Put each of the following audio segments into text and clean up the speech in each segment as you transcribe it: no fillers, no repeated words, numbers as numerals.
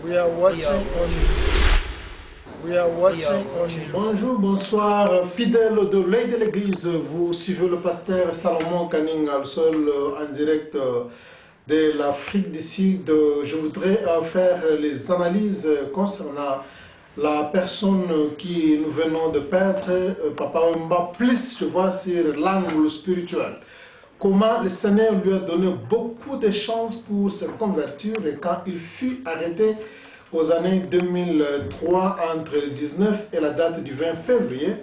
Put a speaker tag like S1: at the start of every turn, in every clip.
S1: We are watching on. Bonjour, bonsoir, fidèles de l'œil de l'église. Vous suivez le pasteur Salomon Kaning al sol en direct de l'Afrique du Sud. Je voudrais faire les analyses concernant la personne qui nous venons de perdre, Papa Wemba, plus je vois sur l'angle spirituel. Comment le Seigneur lui a donné beaucoup de chances pour se convertir, et quand il fut arrêté aux années 2003 entre le 19 et la date du 20 février,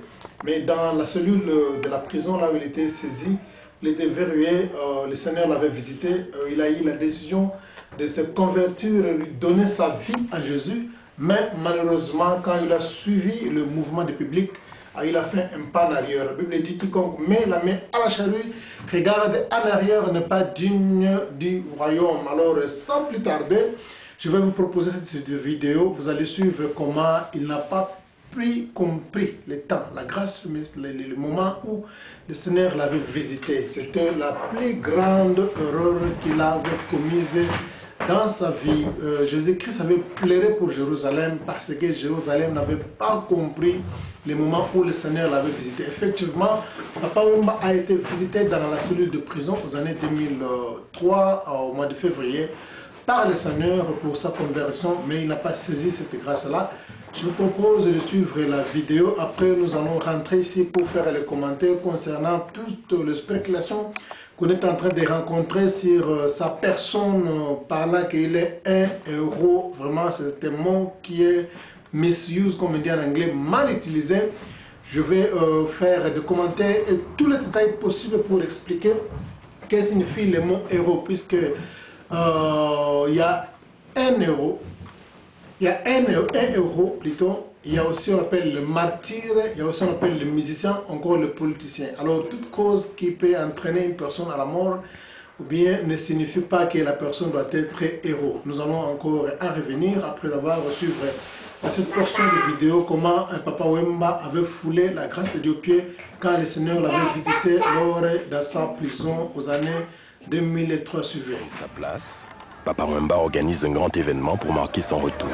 S1: mais dans la cellule de la prison là où il était saisi, il était verrouillé, le Seigneur l'avait visité, il a eu la décision de se convertir et lui donner sa vie à Jésus, mais malheureusement quand il a suivi le mouvement du public, il a fait un pas en arrière. La Bible dit quiconque met la main à la charrue, regarde en arrière, n'est pas digne du royaume. Alors sans plus tarder, je vais vous proposer cette vidéo. Vous allez suivre comment il n'a pas compris le temps, la grâce, le moment où le Seigneur l'avait visité. C'était la plus grande erreur qu'il avait commise dans sa vie. Jésus-Christ avait pleuré pour Jérusalem parce que Jérusalem n'avait pas compris le moment où le Seigneur l'avait visité. Effectivement, Papa Wemba a été visité dans la cellule de prison aux années 2003, au mois de février, par le Seigneur pour sa conversion, mais il n'a pas saisi cette grâce-là. Je vous propose de suivre la vidéo. Après, nous allons rentrer ici pour faire les commentaires concernant toutes les spéculations qu'on est en train de rencontrer sur sa personne, parlant qu'il est un héros. Vraiment, c'est un mot qui est misuse, comme on dit en anglais, mal utilisé. Je vais faire des commentaires et tous les détails possibles pour expliquer ce que signifie le mot héros, puisque il y a un héros. Il y a un héros plutôt, il y a aussi on appelle le martyr, il y a aussi on appelle le musicien, encore le politicien. Alors toute cause qui peut entraîner une personne à la mort ou bien ne signifie pas que la personne doit être héros. Nous allons encore en revenir après avoir reçu cette portion de vidéo comment un Papa Wemba avait foulé la grâce de Dieu au pied quand le Seigneur l'avait visité lors de sa prison aux années 2003 suivantes.
S2: Sa place, Papa Wemba organise un grand événement pour marquer son retour.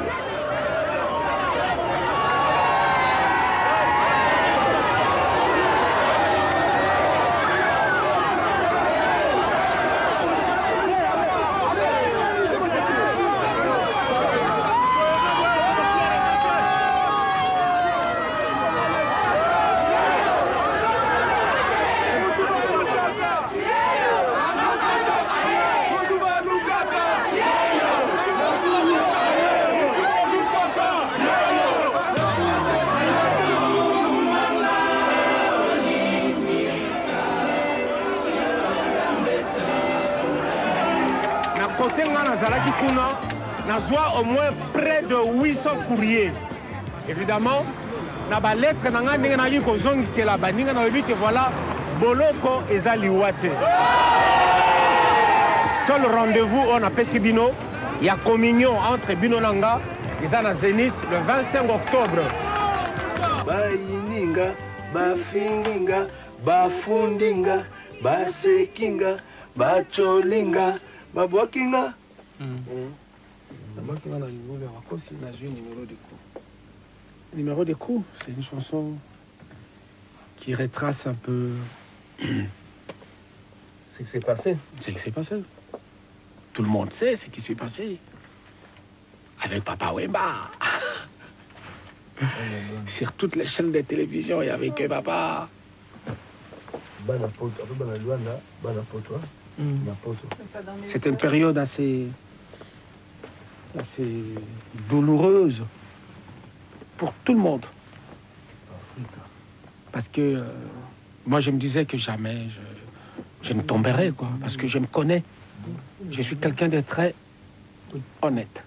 S3: Au moins près de 800 courriers. Évidemment, na ba lettre nanga ndenge na liko zongisela baninga na yebi que voilà boloko ezali wate. Seul rendez-vous on a pesi bino, il y a communion entre bino nanga ezana Zénith le 25 octobre.
S4: Ba yininga, ba finginga, ba fundinga, ba sekinga, ba cholinga, ba bokinga.
S3: Numéro de coups, c'est une chanson qui retrace un peu
S4: ce qui s'est passé.
S3: Ce qui s'est passé. Tout le monde sait ce qui s'est passé avec Papa Wemba. Sur toutes les chaînes de télévision, il y avait que Papa. C'est une période assez douloureuse pour tout le monde. Parce que moi, je me disais que jamais je ne tomberais, quoi. Parce que je me connais. Je suis quelqu'un de très honnête.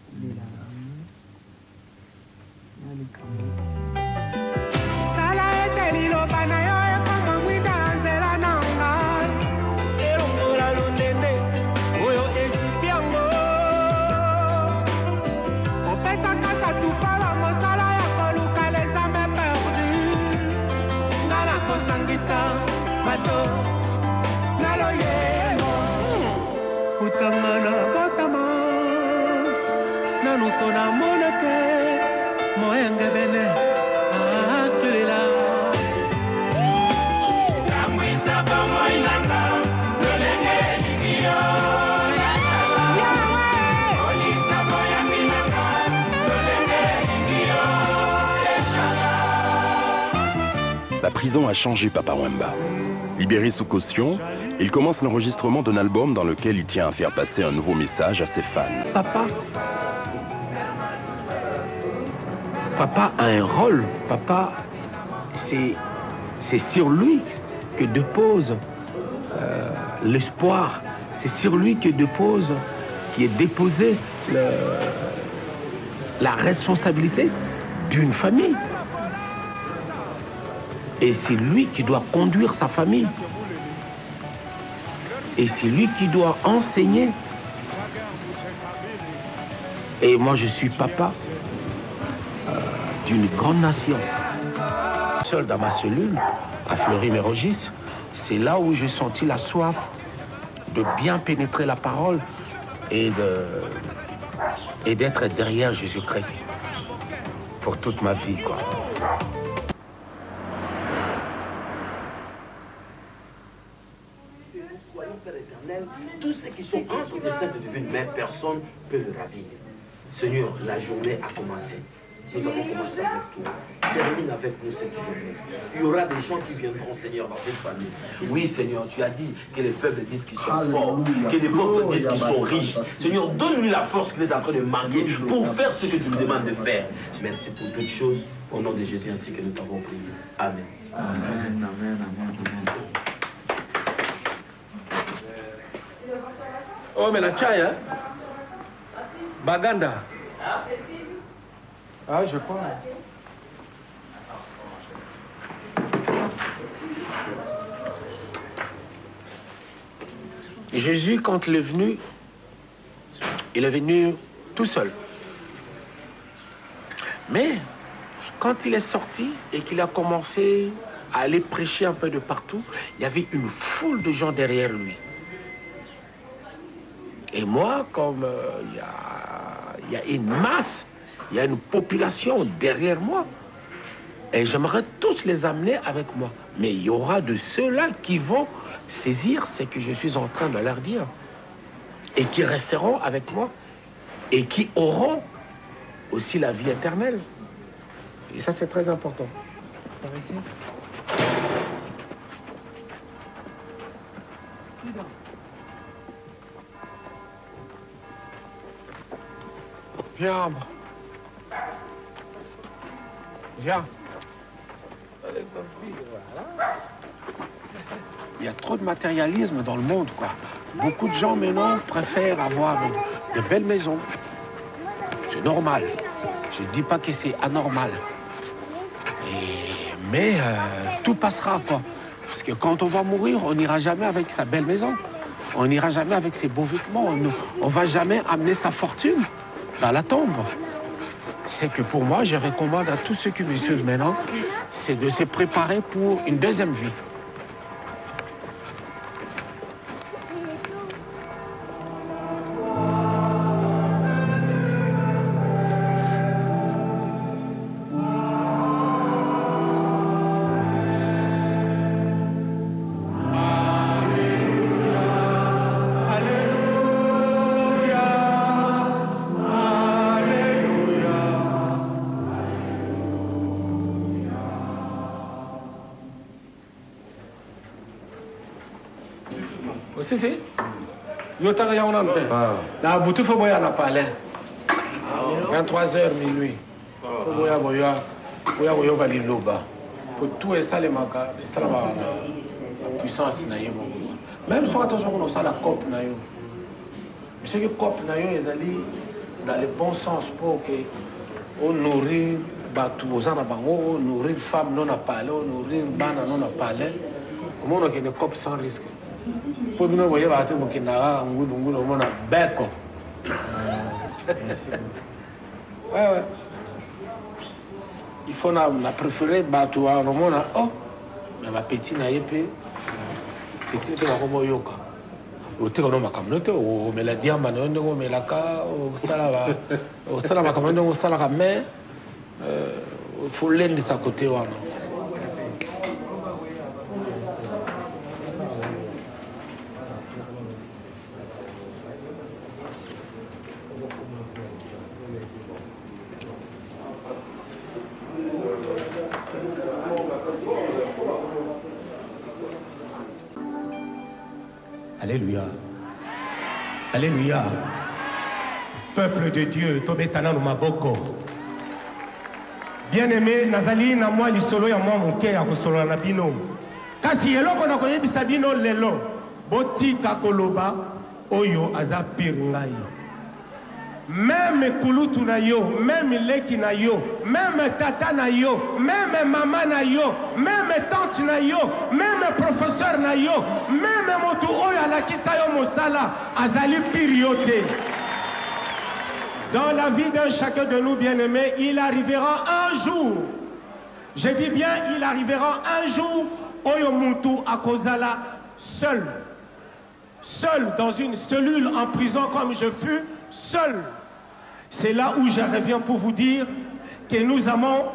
S5: nanu kona monate moenge bene akelela Namwisa bomo inanga Nolenge lingio Olisa boya minanga Nolenge lingio
S2: La prison a changé Papa Wemba. Libéré sous caution, il commence l'enregistrement d'un album dans lequel il tient à faire passer un nouveau message à ses fans.
S6: Papa a un rôle. Papa, c'est sur lui que dépose l'espoir. C'est sur lui qui est déposée la responsabilité d'une famille. Et c'est lui qui doit conduire sa famille. Et c'est lui qui doit enseigner. Et moi, je suis papa d'une grande nation. Seul dans ma cellule, à Fleury-Mérogis, c'est là où j'ai senti la soif de bien pénétrer la parole et d'être derrière Jésus-Christ pour toute ma vie, quoi.
S7: Tous ceux qui sont entre les saints de devenir même personne peut le ravir. Seigneur, la journée a commencé. Nous avons commencé avec toi. Termine avec nous cette journée. Il y aura des gens qui viendront, Seigneur, dans cette famille. Oui, Seigneur, tu as dit que les peuples disent qu'ils sont forts, que les peuples disent qu'ils sont riches. Seigneur, donne-lui la force qu'il est en train de manquer pour faire ce que tu lui demandes de faire. Merci pour toutes choses. Au nom de Jésus, ainsi que nous t'avons prié. Amen. Amen, amen, amen, amen.
S6: Oh, mais la chai, hein? Baganda. Ah, je crois. Jésus, quand il est venu tout seul. Mais, quand il est sorti et qu'il a commencé à aller prêcher un peu de partout, il y avait une foule de gens derrière lui. Et moi, comme il y a une masse, il y a une population derrière moi, et j'aimerais tous les amener avec moi. Mais il y aura de ceux-là qui vont saisir ce que je suis en train de leur dire, et qui resteront avec moi, et qui auront aussi la vie éternelle. Et ça, c'est très important. Viens, Ambre. Viens. Il y a trop de matérialisme dans le monde, quoi. Beaucoup de gens, maintenant, préfèrent avoir de belles maisons. C'est normal. Je ne dis pas que c'est anormal. Mais tout passera, quoi. Parce que quand on va mourir, on n'ira jamais avec sa belle maison. On n'ira jamais avec ses beaux vêtements. On ne va jamais amener sa fortune dans la tombe. C'est que pour moi, je recommande à tous ceux qui me suivent maintenant, c'est de se préparer pour une deuxième vie. Si. Yo tanga ya on fait. Na butu fo boya na palais. 23h minuit. Fo boya boya bali loba. Pour tout et ça les maka, ça la puissance na yo. Même soit attention qu'on ça la cop na yo. Monsieur que cop na yo ezali dans le bon sens pour que on nourrir batu ozana bango, on nourrir femme non à palais, on nourrir bana non à palais. Comment on a une cop sans risque. Pour nous, voyez, on ouais. Il faut na préférer bateau à oh, mais ma petite n'a pas petit de la yoka. oteka no makambo te omela diamba na yo ndenge omelaka osala makambo ndenge osalaka mais faut lendisa kote wana.
S3: Alléluia. Alléluia. Peuple de Dieu, Tobetana no Maboko. Bien-aimé, Nazali na moi lisolo ya moi moke ya kosolo na bino. Kasi eloko na koyebisa bino lelo, botika koloba oyo aza pire ngai. Même kulutu na yo, même leki na yo, même tata na yo, même maman na yo, même tante na yo, même professeur na yo, même motu oyo alakisa yo mosala azali piriyote. Dans la vie d'un chacun de nous, bien-aimés, il arrivera un jour, je dis bien, il arrivera un jour oyo mutu akozala seul, seul dans une cellule en prison comme je fus, seul. C'est là où je reviens pour vous dire que nous avons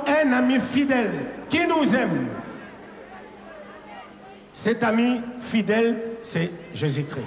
S3: un ami fidèle qui nous aime. Cet ami fidèle, c'est Jésus-Christ.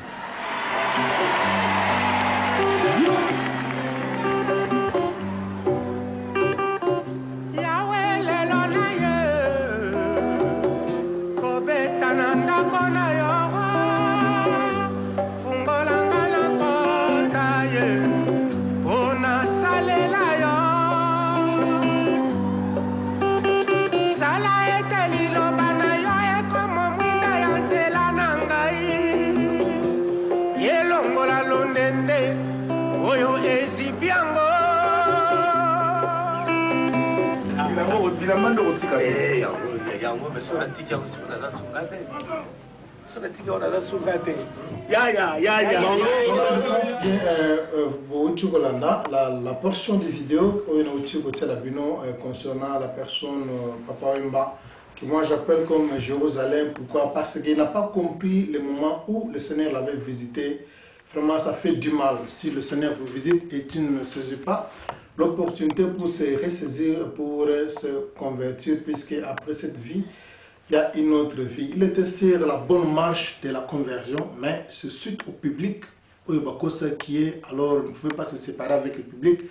S1: La portion du vidéo concernant la personne Papa Wemba, que moi j'appelle comme Jérusalem. Pourquoi? Parce qu'il n'a pas compris le moment où le Seigneur l'avait visité. Vraiment, ça fait du mal. Si le Seigneur vous visite et tu ne saisis pas l'opportunité pour se ressaisir, pour se convertir, puisque après cette vie, il y a une autre vie. Il était sur la bonne marche de la conversion, mais c'est suite au public, qui est, alors il ne pouvait pas se séparer avec le public.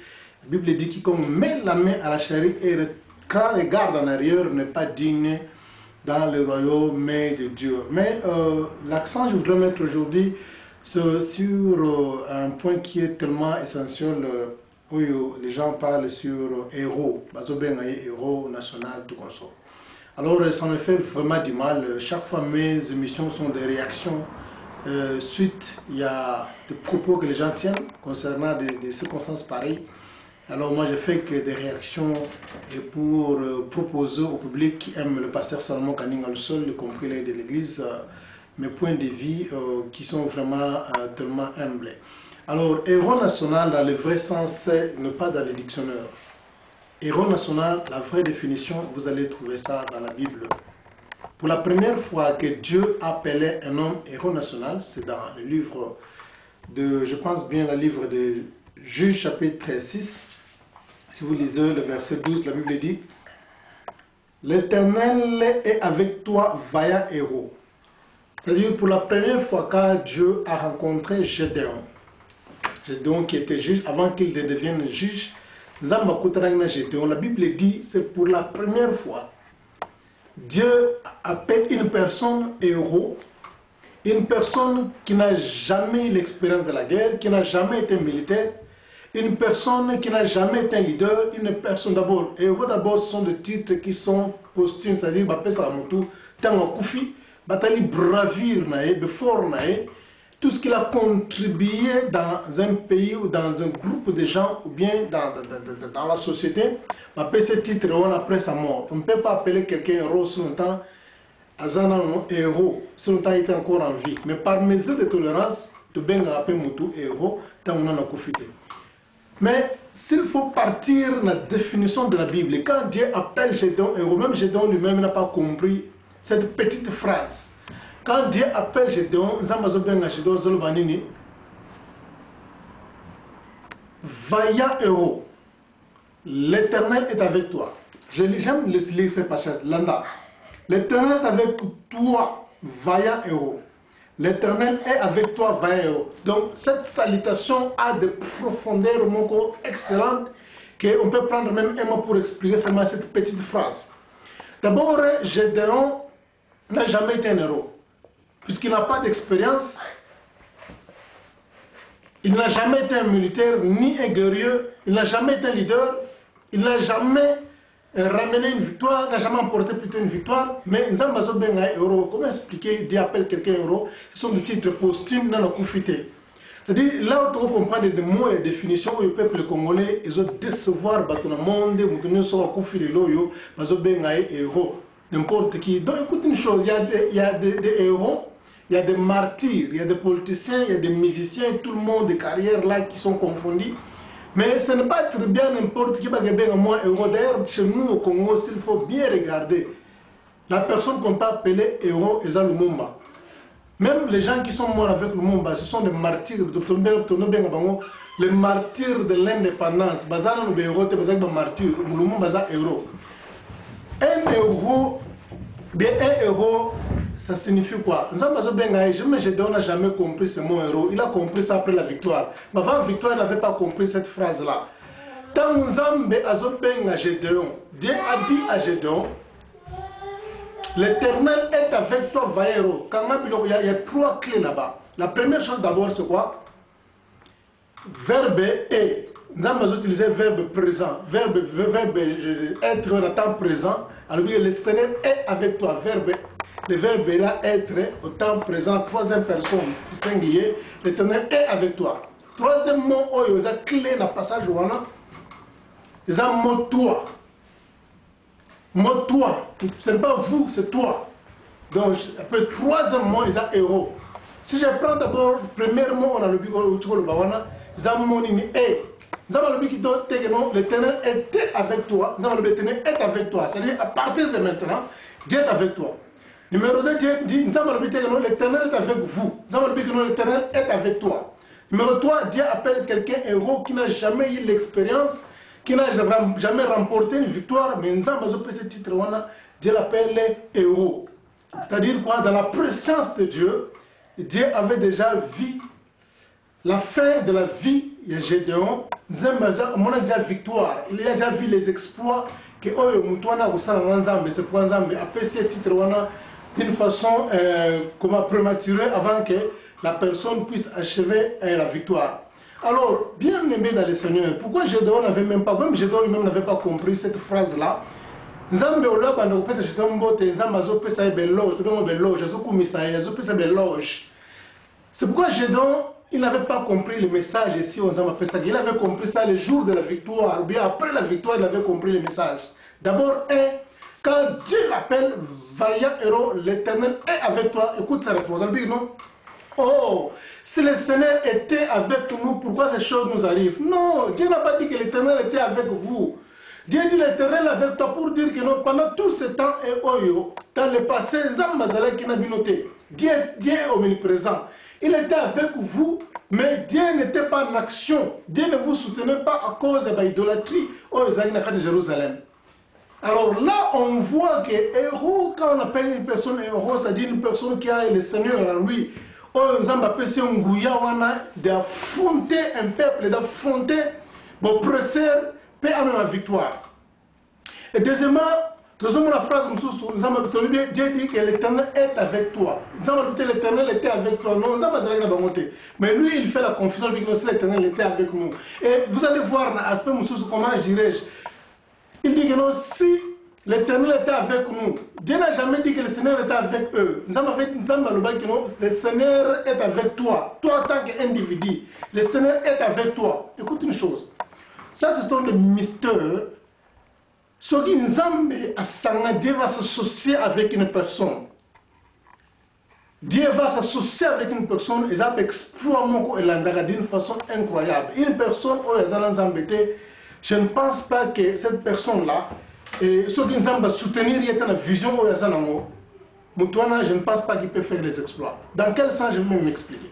S1: La Bible dit quiconque met la main à la charrue et quand regarde en arrière n'est pas digne dans le royaume de Dieu. Mais l'accent que je voudrais mettre aujourd'hui, c'est sur un point qui est tellement essentiel, où les gens parlent sur héros, héros national, tout comme ça. Alors ça me fait vraiment du mal. Chaque fois mes émissions sont des réactions. Suite, il y a des propos que les gens tiennent concernant des circonstances pareilles. Alors moi je fais que des réactions et pour proposer au public qui aime le pasteur Salomon Kaninga le seul, y compris les de l'église, mes points de vie qui sont vraiment tellement humbles. Alors, héros national, dans le vrai sens, n'est pas dans les dictionnaires. Héros national, la vraie définition, vous allez trouver ça dans la Bible. Pour la première fois que Dieu appelait un homme héros national, c'est dans le livre de, je pense bien, le livre de Juge chapitre 6. Si vous lisez le verset 12, la Bible dit « L'Éternel est avec toi, vaillant héros ». C'est-à-dire, pour la première fois, quand Dieu a rencontré Gédéon, Gédéon qui était juge, avant qu'il ne devienne juge, Gédéon, la Bible dit, c'est pour la première fois, Dieu appelle une personne héros, une personne qui n'a jamais eu l'expérience de la guerre, qui n'a jamais été militaire, une personne qui n'a jamais été un leader, une personne d'abord, héros d'abord, ce sont des titres qui sont posthumes, c'est-à-dire, Batali bravir tout ce qu'il a contribué dans un pays ou dans un groupe de gens ou bien dans la société, on appelle ce titre après sa mort. On ne peut pas appeler quelqu'un héros si longtemps, héros, si longtemps il était encore en vie. Mais par mesure de tolérance, tu peux appeler Moutou héros, tant on en a profité. Mais s'il faut partir de la définition de la Bible, quand Dieu appelle Gédéon héros, même Gédéon lui-même n'a pas compris cette petite phrase. Quand Dieu appelle Gédéon, vaillant héros, l'Éternel est avec toi. J'aime lire ce passage. L'Éternel est avec toi, vaillant héros. L'Éternel est avec toi, vaillant héros. Donc cette salutation a des profondeurs excellentes qu'on peut prendre même un mot pour expliquer seulement cette petite phrase. D'abord, Gédéon n'a jamais été un héros, puisqu'il n'a pas d'expérience. Il n'a jamais été un militaire, ni un guerrier, il n'a jamais été un leader, il n'a jamais ramené une victoire, n'a jamais emporté plutôt une victoire, mais Nzambazo Benga héros, comment expliquer, Dieu appelle quelqu'un héros, ce sont des titres posthumes dans la confité. C'est-à-dire, là où on comprend des mots et des définitions où le peuple congolais, ils ont décevoir, dans le monde, vous tenez sur la confité de l'eau, Bazo Benga héros, n'importe qui. Donc écoute une chose, il y a des héros, il y a des martyrs, il y a des politiciens, il y a des musiciens, tout le monde, des carrières là qui sont confondus. Mais ce n'est pas très bien n'importe qui va gagner un moins héros. D'ailleurs, chez nous au Congo, il faut bien regarder. La personne qu'on peut appeler héros, c'est Lumumba. Même les gens qui sont morts avec Lumumba, ce sont des martyrs. Les martyrs de l'indépendance. Bazana nous héros, c'est des martyrs. Lumumba est héros. Un héros, ça signifie quoi? Gédéon n'a jamais compris ce mot héros. Il a compris ça après la victoire. Mais avant la victoire, il n'avait pas compris cette phrase-là. Dans Nzambe Azobenga Gédéon, Dieu a dit à Gédéon, l'Éternel est avec toi, vaillant héros. Il y a trois clés là-bas. La première chose d'abord, c'est quoi? Verbe est. Nous avons utilisé verbe présent. Verbe être en temps présent. Alors, le Seigneur est avec toi. Le verbe est là, être au temps présent. Troisième personne, singulier. L'Éternel est avec toi. Troisième mot, il y a clé dans le passage. Il y a un mot toi. Mot toi. Ce n'est pas vous, c'est toi. Donc, après troisième mot, il y a héros. Si je prends d'abord le premier mot, on a le bigot autour de Bawana, il y a un mot qui est. L'Éternel était avec toi. L'Éternel est avec toi. C'est-à-dire, à partir de maintenant, Dieu est avec toi. Numéro 2, Dieu dit, l'Éternel est avec vous. L'Éternel est avec toi. Numéro 3, Dieu appelle quelqu'un héros qui n'a jamais eu l'expérience, qui n'a jamais remporté une victoire, mais ce titre, Dieu l'appelle héros. C'est-à-dire quoi? Dans la présence de Dieu, Dieu avait déjà vu la fin de la vie de Gédéon. Il a déjà victoire. Il a déjà vu les exploits que Oyo-Moutouana c'est pour Nzambe appelle ce titre d'une façon prématurée avant que la personne puisse achever la victoire. Alors, bien aimé dans le Seigneur, pourquoi Gédéon n'avait même pas, même Gédéon lui-même n'avait pas compris cette phrase-là? Nzambe Olaba n'a pas fait Gédéon Bote, Nzambe Azopé sa beloge, c'est pourquoi Gédéon, il n'avait pas compris le message ici aux hommes après ça. Il avait compris ça le jour de la victoire, ou bien après la victoire, il avait compris le message. D'abord, quand Dieu l'appelle vaillant héros, l'Éternel est avec toi. Écoute sa réponse. Elle dit non. Oh, si le Seigneur était avec nous, pourquoi ces choses nous arrivent? Non, Dieu n'a pas dit que l'Éternel était avec vous. Dieu dit l'Éternel avec toi pour dire que non, pendant tout ce temps, dans le passé, Dieu est omniprésent. Il était avec vous, mais Dieu n'était pas en action. Dieu ne vous soutenait pas à cause de l'idolâtrie de Jérusalem. Alors là, on voit que héros, quand on appelle une personne héros, c'est-à-dire une personne qui a le Seigneur en lui. On appelle ça un gouya, d'affronter un peuple, d'affronter mon oppresseur, paix à la victoire. Et deuxièmement, la phrase Dieu dit que l'Éternel est avec toi. L'Éternel était avec toi. Non, mais lui, il fait la confusion avec nous si l'Éternel était avec nous. Et vous allez voir, comment dirais-je, il dit que non, si l'Éternel était avec nous, Dieu n'a jamais dit que le Seigneur était avec eux. Le Seigneur est avec toi. Toi, en tant qu'individu, le Seigneur est avec toi. Écoute une chose. Ça, ce sont des mystères. Ce qui nous amène Dieu va s'associer avec une personne. Dieu va s'associer avec une personne et ça va exploiter d'une façon incroyable. Une personne je ne pense pas que cette personne-là, ce qui nous va soutenir, il y a une vision où il y a Moutouana, je ne pense pas qu'il peut faire des exploits. Dans quel sens je vais m'expliquer?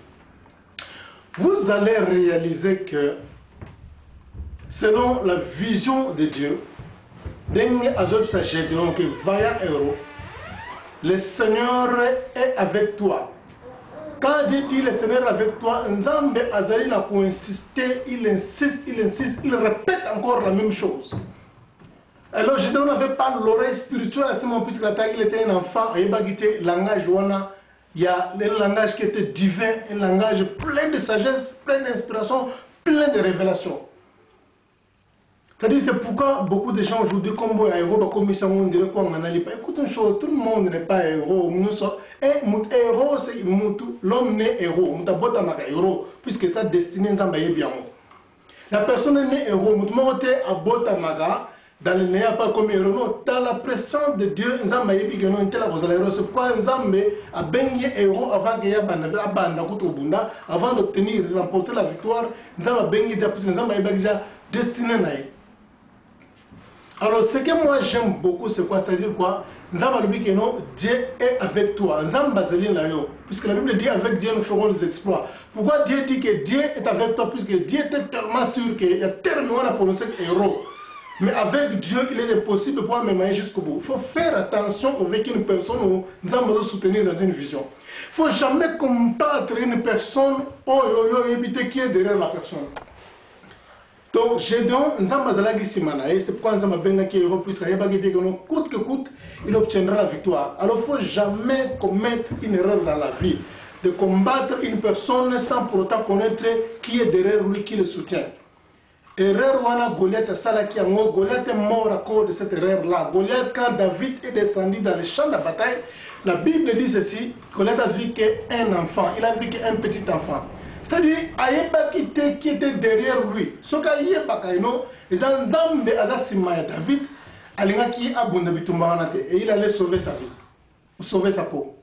S1: Vous allez réaliser que, selon la vision de Dieu, le Seigneur est avec toi. Quand Dieu dit le Seigneur est avec toi, Nzambe Azali n'a pas insisté, il insiste, il répète encore la même chose. Alors Gédéon n'avait pas l'oreille spirituelle à ce moment, puisque il était un enfant, et il langage il y a un langage qui était divin, un langage plein de sagesse, plein d'inspiration, plein de révélations. C'est-à-dire, c'est pourquoi beaucoup de gens aujourd'hui, comme un héros, comme ils sont, dirait quoi, on n'allait pas. Écoute une chose, tout le monde n'est pas héros. Héros, c'est l'homme n'est héros. On t'a héros, puisque sa destinée est bien. La personne n'est héros. Dans le néa pas comme héros, dans la présence de Dieu, c'est pourquoi Nzambe a baigné héros avant qu'il y ait avant d'obtenir, de remporter la victoire. Nzambe a baigné déjà destiné. Alors, ce que moi j'aime beaucoup, c'est quoi? C'est-à-dire quoi? Dieu est avec toi. Puisque la Bible dit avec Dieu nous ferons des exploits. Pourquoi Dieu dit que Dieu est avec toi? Puisque Dieu était tellement sûr qu'il y a tellement à prononcer héros. Mais avec Dieu, il est possible de pouvoir me manier jusqu'au bout. Il faut faire attention avec une personne où nous allons nous soutenir dans une vision. Il ne faut jamais combattre une personne qui est derrière la personne. Donc, Gédéon, c'est pourquoi nous avons besoin qu'il coûte que coûte, il obtiendra la victoire. Alors, il ne faut jamais commettre une erreur dans la vie, de combattre une personne sans pour autant connaître qui est derrière lui, qui le soutient. Erreur wana Goliath Goliath est mort à cause de cette erreur-là. Goliath, quand David est descendu dans le champ de bataille, la Bible dit ceci, Goliath a vu qu'un enfant, il a vu qu'un petit enfant. C'est-à-dire, Aïeba qui était derrière lui. Ce qu'il y a Bakaino, ils ont d'âme de Azasimaya David, et il allait sauver sa vie, sauver sa peau.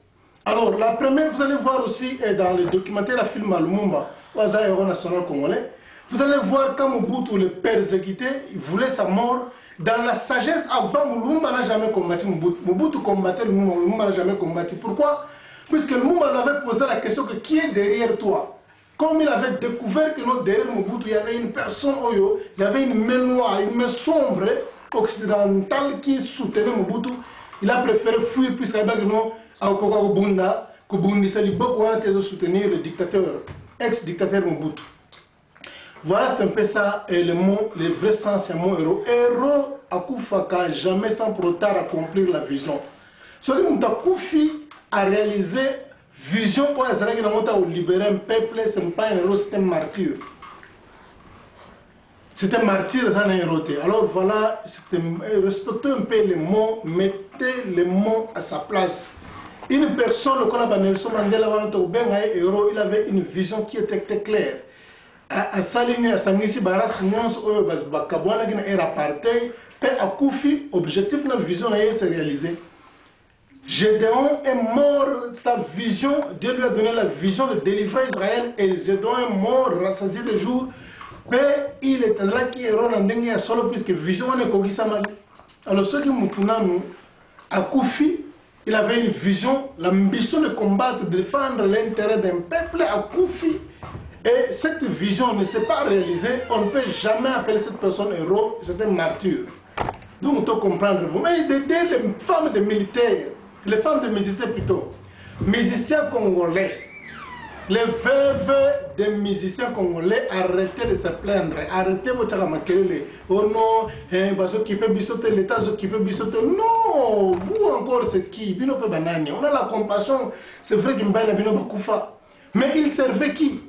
S1: Alors, la première, vous allez voir aussi dans le documentaire, la film Lumumba, au Héros national congolais, vous allez voir quand Mobutu le persécutait, il voulait sa mort. Dans la sagesse, avant, Lumumba n'a jamais combattu Mobutu. Mobutu combattait Lumumba n'a jamais combattu. Pourquoi? Puisque Lumumba avait posé la question que qui est derrière toi? Comme il avait découvert que derrière Mobutu, il y avait une personne, il y avait une main noire, une main sombre, occidentale qui soutenait Mobutu, il a préféré fuir puisqu'il y avait à Okokabunda, Kubundi, c'est beaucoup de soutenir le dictateur, ex-dictateur Mobutu. Voilà, c'est un peu ça, et le vrai sens, c'est mon héros. Héros, Akufaka, jamais sans pour autant accomplir la vision. Celui qui a réalisé vision pour libérer un peuple, ce n'est pas un héros, c'est un martyr. C'est un martyr, c'est un héros. Alors voilà, respectez un peu les mots, mettez les mots à sa place. Une personne, qu'on a Nelson Mandela, il avait une vision qui était très claire. À Saligny, à Sangisi, Baras, Nyons, Bakabouana, era apartheid, Père Akoufi, objectif de la vision s'est réalisé. Gédéon est mort, sa vision, Dieu lui a donné la vision de délivrer Israël, et Gédéon est mort, rassasié le jour. Père, il est là qui est rond en dernier solo, puisque vision est Kogisama. Alors, ceux qui nous Akoufi, il avait une vision, l'ambition de combattre, de défendre l'intérêt d'un peuple. Akoufi. Et cette vision ne s'est pas réalisée, on ne peut jamais appeler cette personne héros, c'est un martyr. Donc on doit comprendre. Mais d'aider les femmes de militaires, les femmes de musiciens plutôt, musiciens congolais, les veuves des musiciens congolais, arrêtez de se plaindre, arrêtez votre ramakele. Oh non, qui peut bissoter l'État, qui peut bissoter. Non, vous encore c'est qui? On a la compassion, c'est vrai qu'il m'a dit Bakoufa. Mais il servait qui?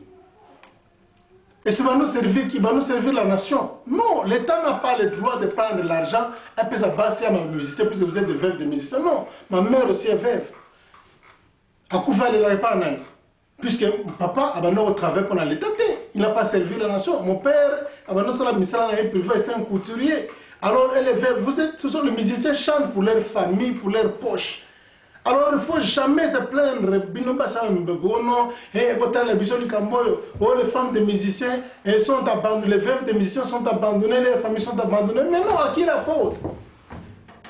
S1: Et ça va nous servir qui? Va nous servir la nation. Non, l'État n'a pas le droit de prendre l'argent et puis ça va à ma musicien, puisque vous êtes des veuves de musiciens. Non, ma mère aussi est veuve. À Koufa, elle n'avait pas un an. Puisque papa a au travail qu'on a l'État. Il n'a pas servi la nation. Mon père, a la mission c'était un couturier. Alors elle est veuve. Vous êtes, ce sont les musiciens qui chantent pour leur famille, pour leur poche. Alors il ne faut jamais se plaindre. Les femmes des musiciens sont abandonnées, les veuves des musiciens sont abandonnées, les familles sont abandonnées. Mais non, à qui la faute?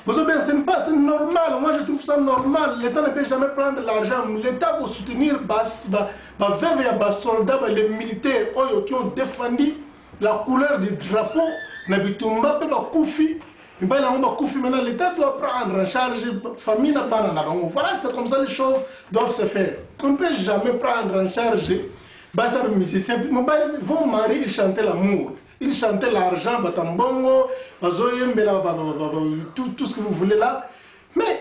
S1: Vous savez, ce n'est pas normal. Moi, je trouve ça normal. L'État ne peut jamais prendre l'argent. L'État va soutenir les soldats, les militaires qui ont défendu la couleur du drapeau. Maintenant, l'État doit prendre en charge la famille. Voilà, c'est comme ça les choses doivent se faire. On ne peut jamais prendre en charge les musiciens. Ils vont marier, ils chantent l'amour. Ils chantaient l'argent, batambongo, tout ce que vous voulez là. Mais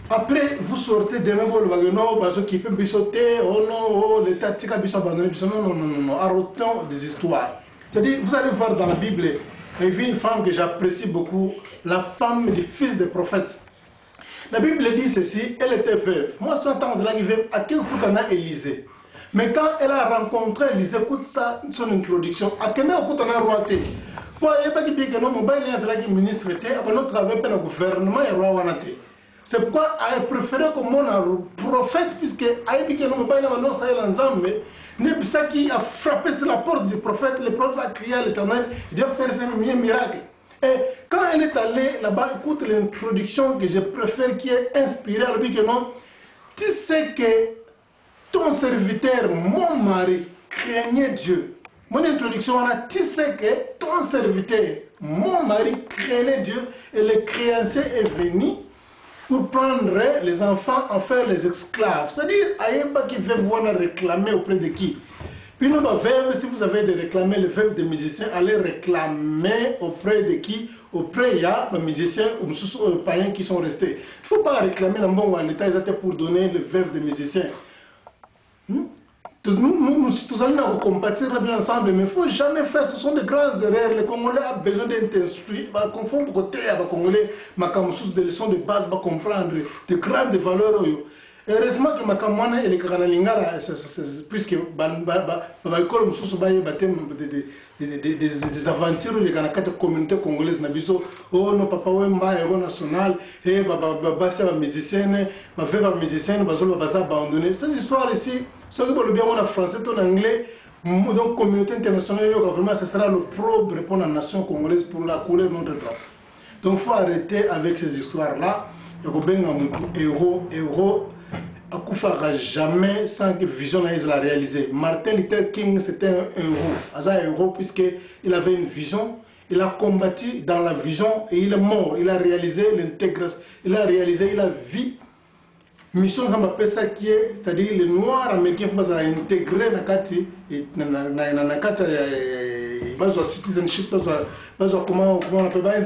S1: après, vous sortez de nouveau le wagon, qui peut bissoter, oh non, oh, l'État tika bisso abandonné, non, arrêtons des histoires. C'est-à-dire, vous allez voir dans la Bible, il y a une femme que j'apprécie beaucoup, la femme du fils des prophètes. La Bible dit ceci, elle était veuve. Moi, je suis en train de l'arriver à quel coup on a Élysée. Mais quand elle a rencontré Élysée, écoute ça, son introduction, à quel moment on a roité. Pour elle, pas dit que non, mon bail est la ministre était, on a travaillé pour le gouvernement et roi wanate. C'est pourquoi elle a préféré que mon prophète, puisque elle a dit que non, mon bail est non, ça est l'ensemble, mais ça qui a frappé sur la porte du prophète, le prophète a crié à l'Éternel, Dieu fait un miracle. Et quand elle est allée là-bas, écoute l'introduction que je préfère, qui est inspirée, elle dit que non, tu sais que ton serviteur, mon mari, craignait Dieu. Mon introduction, on a, tu sais que ton serviteur, mon mari, craignait Dieu et le créancier est venu pour prendre les enfants, en faire les esclaves. C'est-à-dire, Aïeba qui veut voir réclamer auprès de qui. Puis nous, si vous avez de réclamer les veuves des musiciens, allez réclamer auprès de qui? Auprès des musiciens ou païens qui sont restés. Il ne faut pas réclamer l'ambon à l'État pour donner les veuves des musiciens. Nous allons compatir ensemble, mais il ne faut jamais faire, ce sont des grandes erreurs. Les Congolais ont besoin d'être instruits, ils confondent côté avec les Congolais, des leçons de base, ils comprendre de grandes valeurs. Heureusement que Makamwana et les Kanalinga, puisque l'école des aventures, les Kanakata communauté congolaise, oh non, papa, héros national, et baba, musicienne, ma veuve musicienne, baza abandonné. Cette histoire ici, ce que le bien en français, en anglais, donc communauté internationale, vraiment, ce sera le probe répondre à la nation congolaise pour la couleur de notre drapeau. Donc il faut arrêter avec ces histoires-là. Héros, Akufara jamais sans que Vision la réalisé. Martin Luther King c'était un héros. Un héros puisqu'il avait une vision, il a combattu dans la vision et il est mort. Il a réalisé l'intégration, il a vu. Mission ça qui est, c'est-à-dire les Noirs américains vont intégrer citizenship, comment on peut intégrer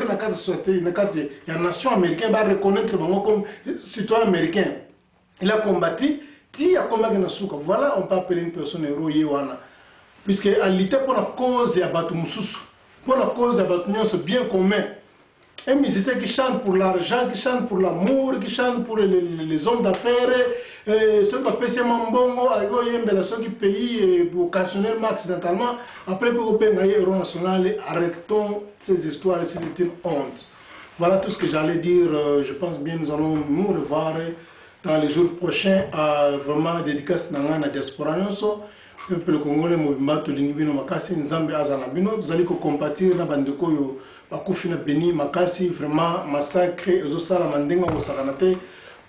S1: la la nation américaine va reconnaître comme citoyen américain. Il a combattu, qui a combattu na souka. Voilà, on peut appeler une personne héros Yewana. Puisque elle luttait pour la cause de Batumususu, pour la cause de Batunion, c'est bien commun. Un musicien qui chante pour l'argent, qui chante pour l'amour, qui chante pour les hommes d'affaires, ceux qui appellent Mambongo, ceux qui payent occasionnellement, accidentellement, après pour payer un héros national, arrêtons ces histoires, c'est une honte. Voilà tout ce que j'allais dire. Je pense bien nous allons nous revoir dans les jours prochains à vraiment dédicace dans la diaspora. Le peuple congolais mouvement de l'ingibino makasi nzambe azana bino vous allez compatir na bandeko yo bakufina beni makasi vraiment massacre ezosala mandenga osakanate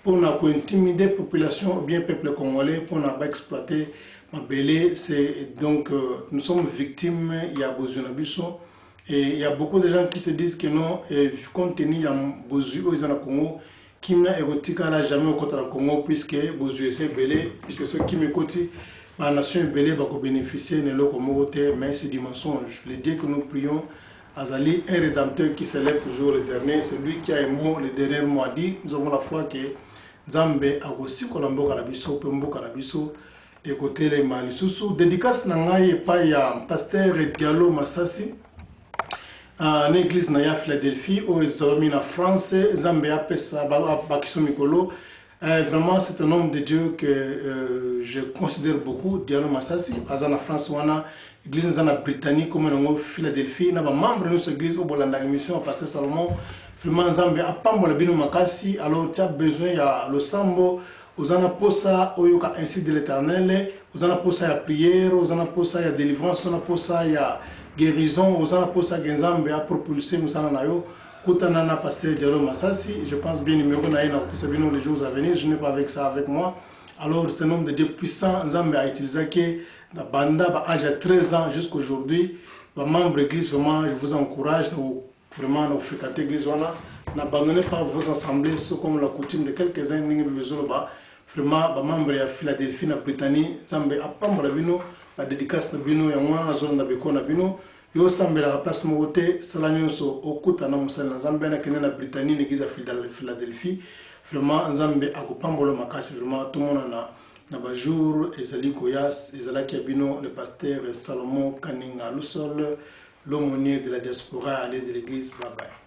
S1: pour na ko intimider population ou bien peuple congolais pour na exploiter mabele. C'est donc nous sommes victimes, il y a besoin de biso et il y a beaucoup de gens qui se disent que non compte tenu ya bozu aux na Congo qui n'a érotika n'a jamais au côté du Congo puisque bozu c'est belé puisque ceux qui me côté la nation belé va bénéficier de leur communauté, mais c'est du mensonge. Le Dieu que nous prions, Azali, un rédempteur qui se lève toujours le dernier, celui qui a un mot, le dernier mot a dit, nous avons la foi que Zambé a aussi Colombo Carabiso, Pembo Carabiso, et côté les Malisusu. Dédicace Nangaye Paya, pasteur Diallo Massassi, en église Naya Philadelphie, où ils ont mis en France, Zambé a Pessa, Bakiso Mikolo. Vraiment, c'est un homme de Dieu que je considère beaucoup, Diallo Massassi, Azana France, Wana, église britannique, comme en Philadelphie, n'a pas membre de cette église, au Bolanda, émission, Pasteur Salomon, vraiment, Zambé, à Pambo, la Bino Makassi, alors tu as besoin, il y a le Sambo, aux Anaposa, au Yoka, ainsi de l'éternel, aux Anaposa, il y a prière, aux Anaposa, il y a délivrance, aux Anaposa, il y a guérison, aux Anaposa, il y a Zambé, à propulser, nous en avons. Koutanana pasteur Diallo Massassi, je pense bien numéro naïna Kousabino les jours à venir, je n'ai pas avec ça avec moi. Alors c'est un homme de Dieu puissant, Nzambe a utilisé que la banda à âge de 13 ans jusqu'à aujourd'hui, membre de l'église, vraiment je vous encourage vraiment à fréquenter l'église, n'abandonnez pas vos assemblées, c'est comme la coutume de quelques-uns, vraiment membre de Philadelphie, na Britannie, Nzambe a pas bino, la dédicace de bino, et moi la zone de Beko na bino. Yo sambe la place mogote salanyoso okuta na musala Nzambe na kene na Britannie l'église à Philadelphie vraiment Nzambe akopambolo makasi vraiment tout le monde na ba jour ezali koyas ezalaki bino le pasteur Salomon Kaninga Lusol l'aumônier de la diaspora allé de l'église. Bye bye.